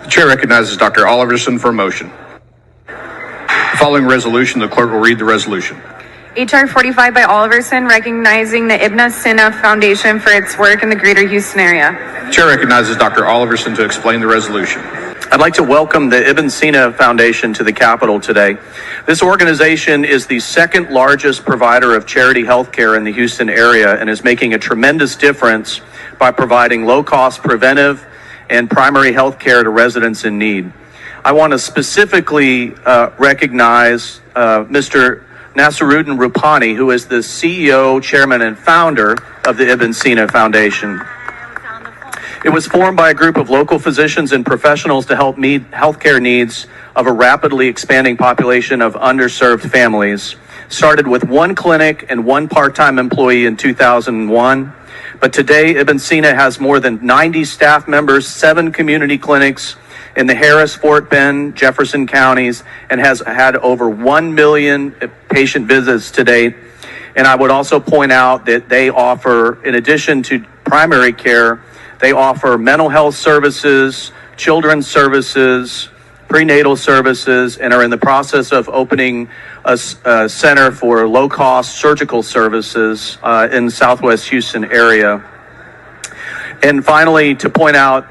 The chair recognizes Dr. Oliverson for a motion. Following resolution, the clerk will read the resolution. H.R. 45 by Oliverson, recognizing the Ibn Sina Foundation for its work in the greater Houston area. The chair recognizes Dr. Oliverson to explain the resolution. I'd like to welcome the Ibn Sina Foundation to the Capitol today. This organization is the second largest provider of charity health care in the Houston area and is making a tremendous difference by providing low-cost preventive and primary health care to residents in need. I want to specifically recognize Mr. Naseeruddin Rupani, who is the CEO, chairman, and founder of the Ibn Sina Foundation. It was formed by a group of local physicians and professionals to help meet healthcare needs of a rapidly expanding population of underserved families. Started with one clinic and one part-time employee in 2001, but today Ibn Sina has more than 90 staff members, 7 community clinics in the Harris, Fort Bend, Jefferson counties, and has had over 1 million patient visits to date. And I would also point out that they offer, in addition to primary care, they offer mental health services, children's services, prenatal services, and are in the process of opening a center for low-cost surgical services in the Southwest Houston area. And finally, to point out,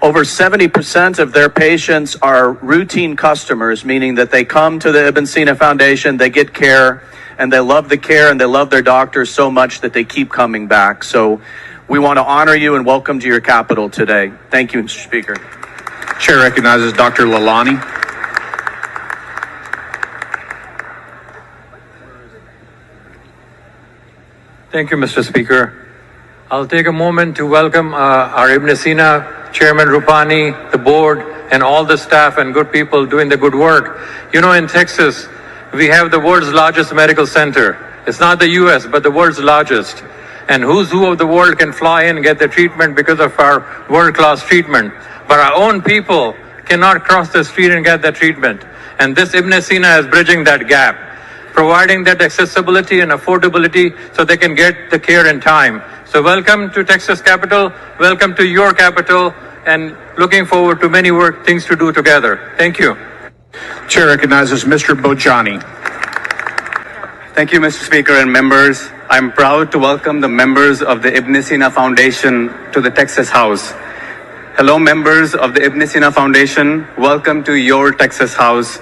over 70% of their patients are routine customers, meaning that they come to the Ibn Sina Foundation, they get care, and they love the care and they love their doctors so much that they keep coming back. So we want to honor you and welcome to your Capitol today. Thank you, Mr. Speaker. Chair recognizes Dr. Lalani. Thank you, Mr. Speaker. I'll take a moment to welcome our Ibn Sina Chairman Rupani, the board, and all the staff and good people doing the good work. You know, in Texas, we have the world's largest medical center. It's not the US, but the world's largest. And who's who of the world can fly in and get the treatment because of our world-class treatment. But our own people cannot cross the street and get the treatment. And this Ibn Sina is bridging that gap, providing that accessibility and affordability so they can get the care in time. So welcome to Texas Capitol, welcome to your Capitol, and looking forward to many things to do together. Thank you. Chair recognizes Mr. Bojani. Thank you, Mr. Speaker and members. I'm proud to welcome the members of the Ibn Sina Foundation to the Texas House. Hello, members of the Ibn Sina Foundation. Welcome to your Texas House.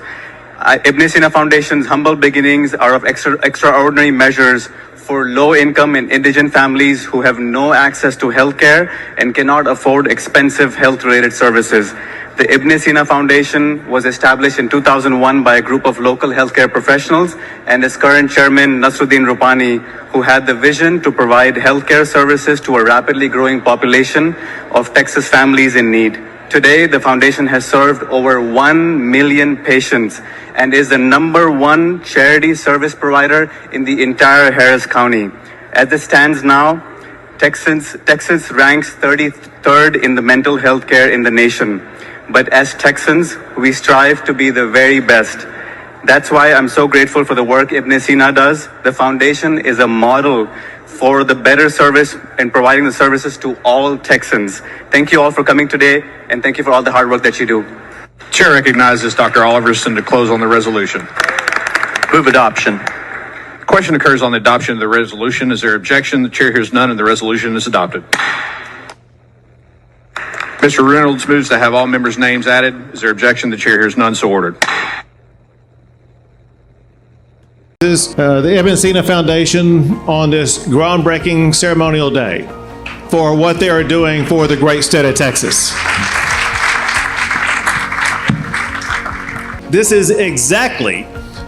Ibn Sina Foundation's humble beginnings are of extraordinary measures for low-income and indigent families who have no access to health care and cannot afford expensive health-related services. The Ibn Sina Foundation was established in 2001 by a group of local healthcare professionals and its current chairman, Naseeruddin Rupani, who had the vision to provide healthcare services to a rapidly growing population of Texas families in need. Today, the foundation has served over 1 million patients and is the #1 charity service provider in the entire Harris County. As it stands now, Texas ranks 33rd in the mental health care in the nation. But as Texans, we strive to be the very best. That's why I'm so grateful for the work Ibn Sina does. The foundation is a model for the better service and providing the services to all Texans. Thank you all for coming today, and thank you for all the hard work that you do. Chair recognizes Dr. Oliverson to close on the resolution. Move adoption. The question occurs on the adoption of the resolution. Is there objection? The chair hears none, and the resolution is adopted. Mr. Reynolds moves to have all members' names added. Is there objection? The chair hears none, so ordered. This is the Ibn Sina Foundation on this groundbreaking ceremonial day for what they are doing for the great state of Texas. This is exactly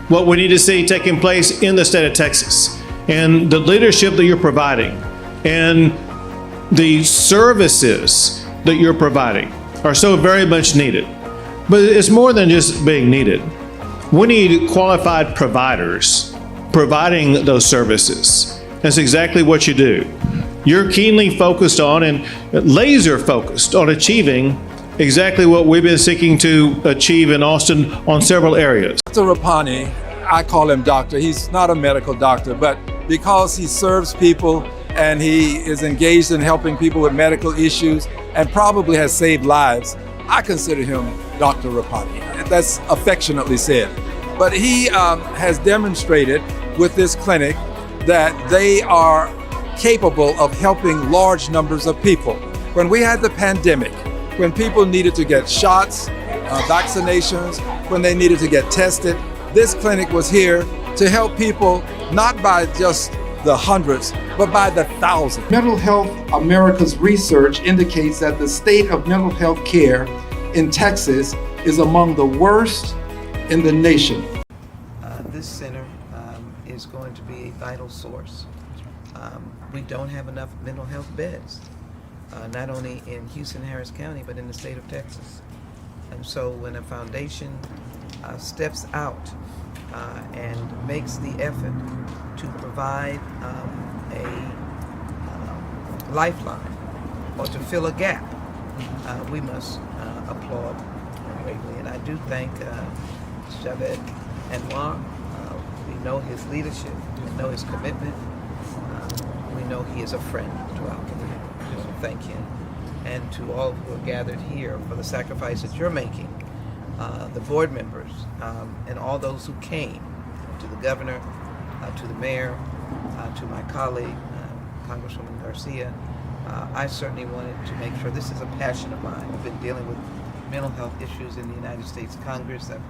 what we need to see taking place in the state of Texas, and the leadership that you're providing and the services that you're providing are so very much needed. But it's more than just being needed. We need qualified providers providing those services. That's exactly what you do. You're keenly focused on and laser focused on achieving exactly what we've been seeking to achieve in Austin on several areas. Dr. Rupani, I call him doctor. He's not a medical doctor, but because he serves people and he is engaged in helping people with medical issues and probably has saved lives, I consider him Dr. Rapani. That's affectionately said. But he has demonstrated with this clinic that they are capable of helping large numbers of people. When we had the pandemic, when people needed to get shots, vaccinations, when they needed to get tested, this clinic was here to help people, not by just the hundreds, but by the thousands. Mental Health America's research indicates that the state of mental health care in Texas is among the worst in the nation. This center is going to be a vital source. We don't have enough mental health beds, not only in Houston, Harris County, but in the state of Texas. And so when a foundation steps out and makes the effort to provide a lifeline or to fill a gap, we must applaud greatly. And I do thank Javed Anwar. We know his leadership, we know his commitment, we know he is a friend to our community. So thank him. And to all who are gathered here for the sacrifice that you're making, the board members, and all those who came, to the governor, to the mayor, to my colleague, Congresswoman Garcia. I certainly wanted to make sure this is a passion of mine. I've been dealing with mental health issues in the United States Congress. I've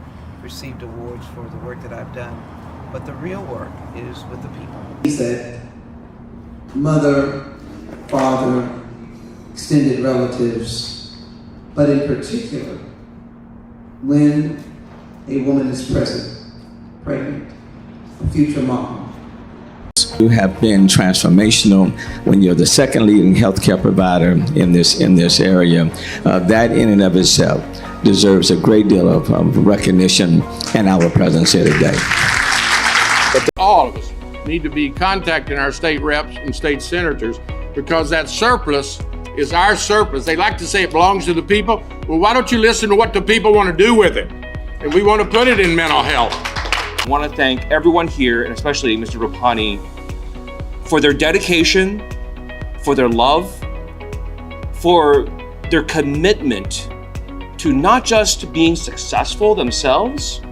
received awards for the work that I've done, but the real work is with the people. He said, mother, father, extended relatives, but in particular, when a woman is pregnant, a future mom. You have been transformational when you're the second leading healthcare provider in this area. That in and of itself deserves a great deal of recognition and our presence here today. But all of us need to be contacting our state reps and state senators, because that surplus is our surplus. They like to say it belongs to the people. Well, why don't you listen to what the people want to do with it? And we want to put it in mental health. I want to thank everyone here, and especially Mr. Rapani, for their dedication, for their love, for their commitment to not just being successful themselves,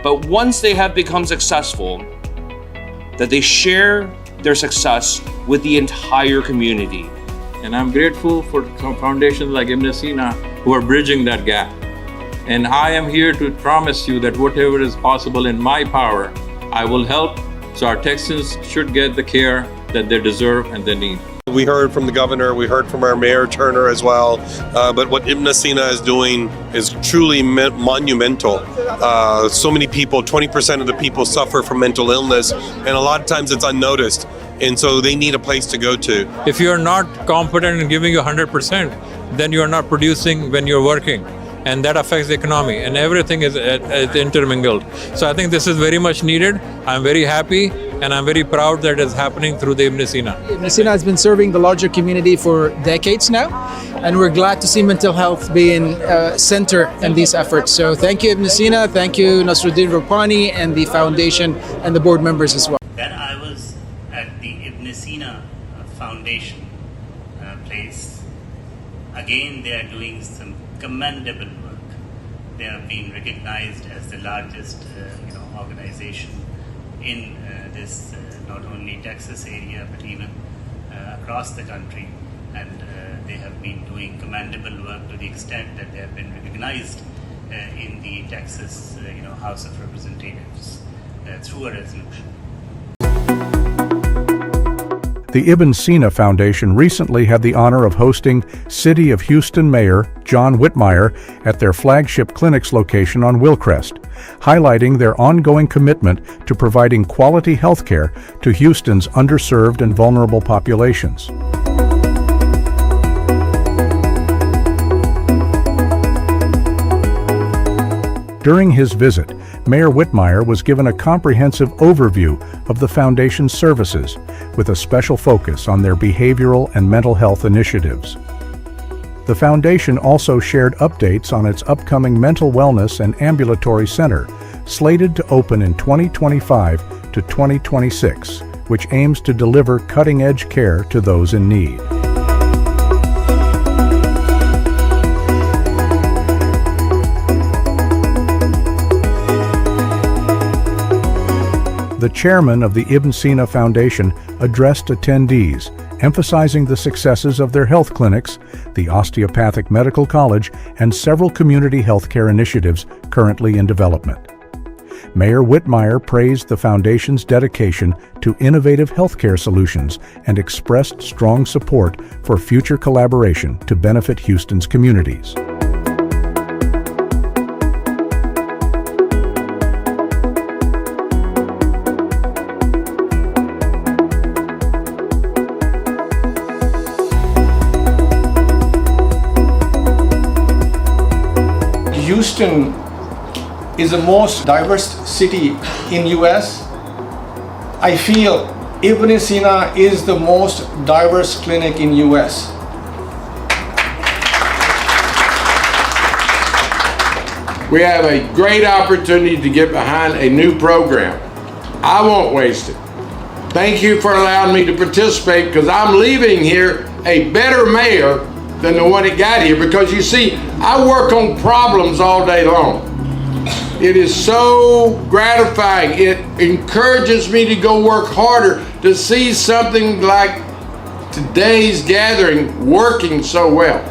but once they have become successful, that they share their success with the entire community. And I'm grateful for foundations like Ibn Sina who are bridging that gap. And I am here to promise you that whatever is possible in my power, I will help, so our Texans should get the care that they deserve and they need. We heard from the governor, we heard from our mayor, Turner, as well. But what Ibn Sina is doing is truly monumental. So many people, 20% of the people suffer from mental illness, and a lot of times it's unnoticed. And so they need a place to go to. If you're not competent in giving you 100%, then you're not producing when you're working. And that affects the economy, and everything is intermingled. So I think this is very much needed. I'm very happy, and I'm very proud that it's happening through the Ibn Sina. Ibn Sina has been serving the larger community for decades now, and we're glad to see mental health being center in these efforts. So thank you, Ibn Sina, thank you, Nasruddin Rapani, and the foundation, and the board members as well. That I was at the Ibn Sina Foundation place. Again, they are doing some commendable work. They have been recognized as the largest organization in this not only Texas area but even across the country, and they have been doing commendable work to the extent that they have been recognized in the Texas House of Representatives through a resolution. The Ibn Sina Foundation recently had the honor of hosting City of Houston Mayor John Whitmire at their flagship clinic's location on Wilcrest, highlighting their ongoing commitment to providing quality health care to Houston's underserved and vulnerable populations. During his visit, Mayor Whitmire was given a comprehensive overview of the Foundation's services, with a special focus on their behavioral and mental health initiatives. The Foundation also shared updates on its upcoming mental wellness and ambulatory center, slated to open in 2025 to 2026, which aims to deliver cutting-edge care to those in need. the chairman of the Ibn Sina Foundation addressed attendees, emphasizing the successes of their health clinics, the Osteopathic Medical College, and several community healthcare initiatives currently in development. Mayor Whitmire praised the foundation's dedication to innovative healthcare solutions and expressed strong support for future collaboration to benefit Houston's communities. Houston is the most diverse city in US. I feel Ibn Sina is the most diverse clinic in US. We have a great opportunity to get behind a new program. I won't waste it. Thank you for allowing me to participate, because I'm leaving here a better mayor than the one that got here, because you see, I work on problems all day long. It is so gratifying. It encourages me to go work harder to see something like today's gathering working so well.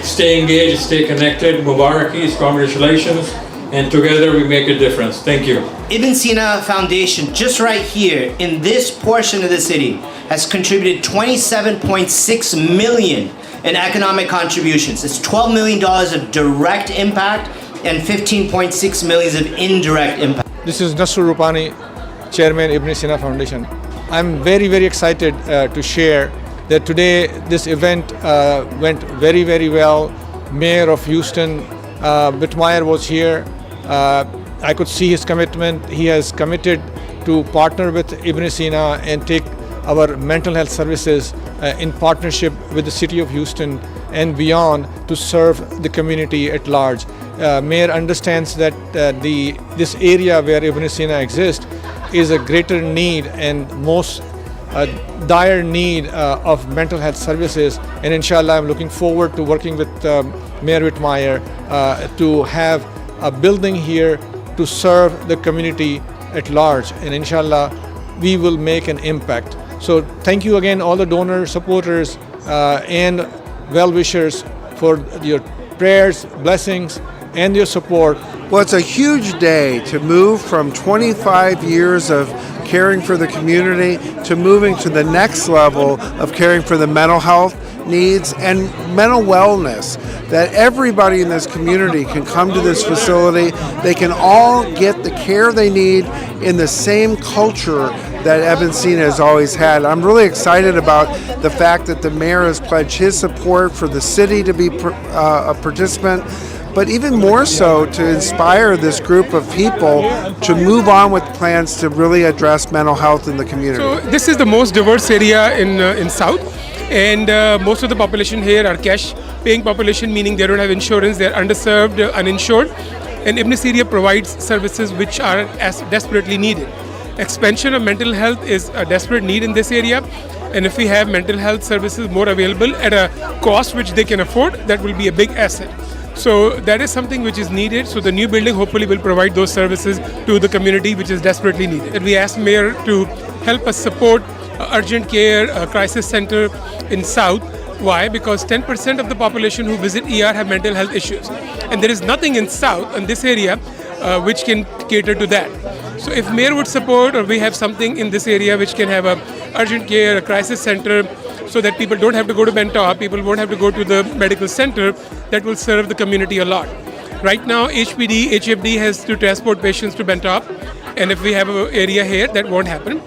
Stay engaged, stay connected. Mubarakis, congratulations, and together we make a difference. Thank you. Ibn Sina Foundation, just right here in this portion of the city, has contributed $27.6 million in economic contributions. It's $12 million of direct impact and $15.6 million of indirect impact. This is Nasrul Rupani, Chairman, Ibn Sina Foundation. I'm very, very excited to share that today this event went very, very well. Mayor of Houston, Whitmire, was here. I could see his commitment. He has committed to partner with Ibn Sina and take our mental health services in partnership with the city of Houston and beyond to serve the community at large. Mayor understands that this area where Ibn Sina exists is a greater need and most dire need of mental health services, and inshallah I'm looking forward to working with Mayor Whitmire to have a building here to serve the community at large, and inshallah we will make an impact. So thank you again, all the donors, supporters, and well-wishers for your prayers, blessings, and your support. Well, it's a huge day to move from 25 years of caring for the community to moving to the next level of caring for the mental health needs and mental wellness, that everybody in this community can come to this facility. They can all get the care they need in the same culture that Ibn Sina has always had. I'm really excited about the fact that the mayor has pledged his support for the city to be a participant, but even more so to inspire this group of people to move on with plans to really address mental health in the community. So this is the most diverse area in South, and most of the population here are cash paying population, meaning they don't have insurance, they're underserved, uninsured, and Ibn Sina provides services which are as desperately needed. Expansion of mental health is a desperate need in this area, and if we have mental health services more available at a cost which they can afford, that will be a big asset. So that is something which is needed. So the new building hopefully will provide those services to the community which is desperately needed. And we asked Mayor to help us support urgent care crisis center in South. Why? Because 10% of the population who visit ER have mental health issues, and there is nothing in South in this area which can cater to that. So if Mayor would support, or we have something in this area which can have a urgent care, a crisis center, so that people don't have to go to Bentop, people won't have to go to the medical center, that will serve the community a lot. Right now, HFD has to transport patients to Bentop, and if we have an area here, that won't happen.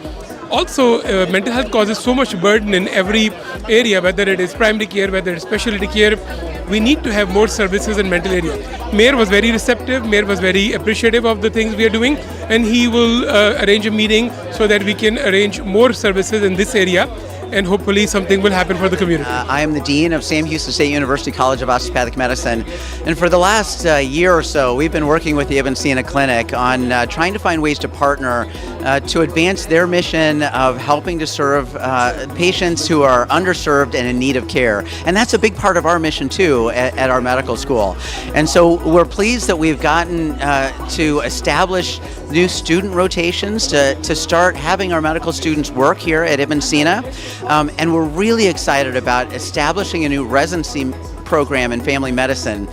Also, mental health causes so much burden in every area, whether it is primary care, whether it's specialty care. We need to have more services in mental area. Mayor was very receptive, Mayor was very appreciative of the things we are doing, and he will arrange a meeting so that we can arrange more services in this area, and hopefully something will happen for the community. I am the Dean of Sam Houston State University College of Osteopathic Medicine, and for the last year or so we've been working with the Ibn Sina Clinic on trying to find ways to partner to advance their mission of helping to serve patients who are underserved and in need of care. And that's a big part of our mission too at our medical school. And so we're pleased that we've gotten to establish new student rotations to start having our medical students work here at Ibn Sina. And we're really excited about establishing a new residency program in family medicine.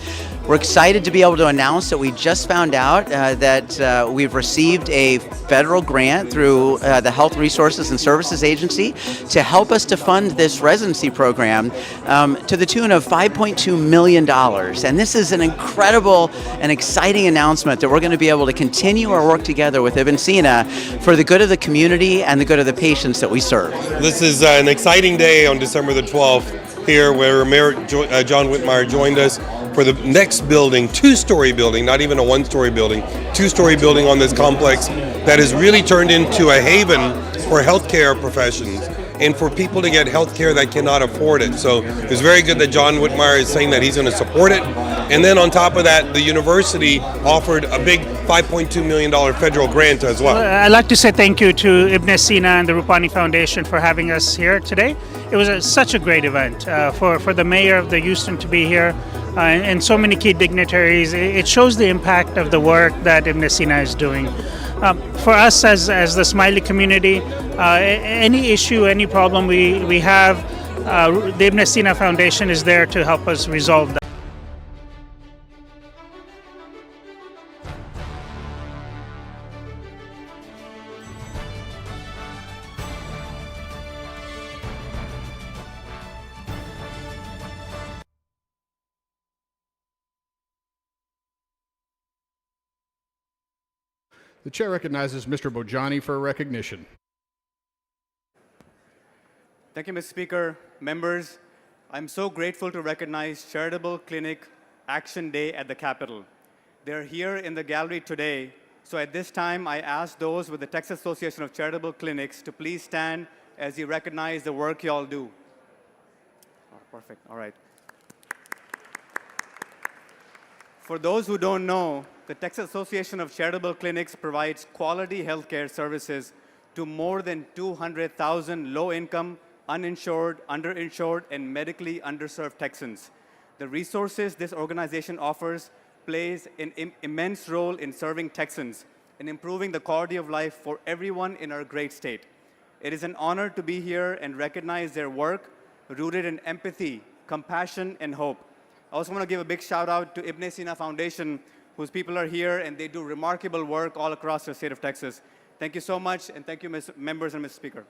We're excited to be able to announce that we just found out that we've received a federal grant through the Health Resources and Services Agency to help us to fund this residency program to the tune of $5.2 million. And this is an incredible and exciting announcement that we're going to be able to continue our work together with Ibn Sina for the good of the community and the good of the patients that we serve. This is an exciting day on December the 12th here where Mayor John Whitmire joined us for the next building, two-story building, not even a one-story building, two-story building on this complex that has really turned into a haven for healthcare professions and for people to get healthcare that cannot afford it. So it's very good that John Whitmire is saying that he's going to support it. And then on top of that, the university offered a big $5.2 million federal grant as well. I'd like to say thank you to Ibn Sina and the Rupani Foundation for having us here today. It was such a great event for the mayor of the Houston to be here and so many key dignitaries. It shows the impact of the work that Ibn Sina is doing. For us as the Smiley community, any issue, any problem we have, the Ibn Sina Foundation is there to help us resolve that. The chair recognizes Mr. Bojani for recognition. Thank you, Mr. Speaker. Members, I'm so grateful to recognize Charitable Clinic Action Day at the Capitol. They're here in the gallery today, so at this time I ask those with the Texas Association of Charitable Clinics to please stand as you recognize the work you all do. Oh, perfect, all right. For those who don't know, the Texas Association of Charitable Clinics provides quality healthcare services to more than 200,000 low-income, uninsured, underinsured, and medically underserved Texans. The resources this organization offers plays an immense role in serving Texans and improving the quality of life for everyone in our great state. It is an honor to be here and recognize their work rooted in empathy, compassion, and hope. I also want to give a big shout out to Ibn Sina Foundation, whose people are here and they do remarkable work all across the state of Texas. Thank you so much, and thank you, members and Mr. Speaker.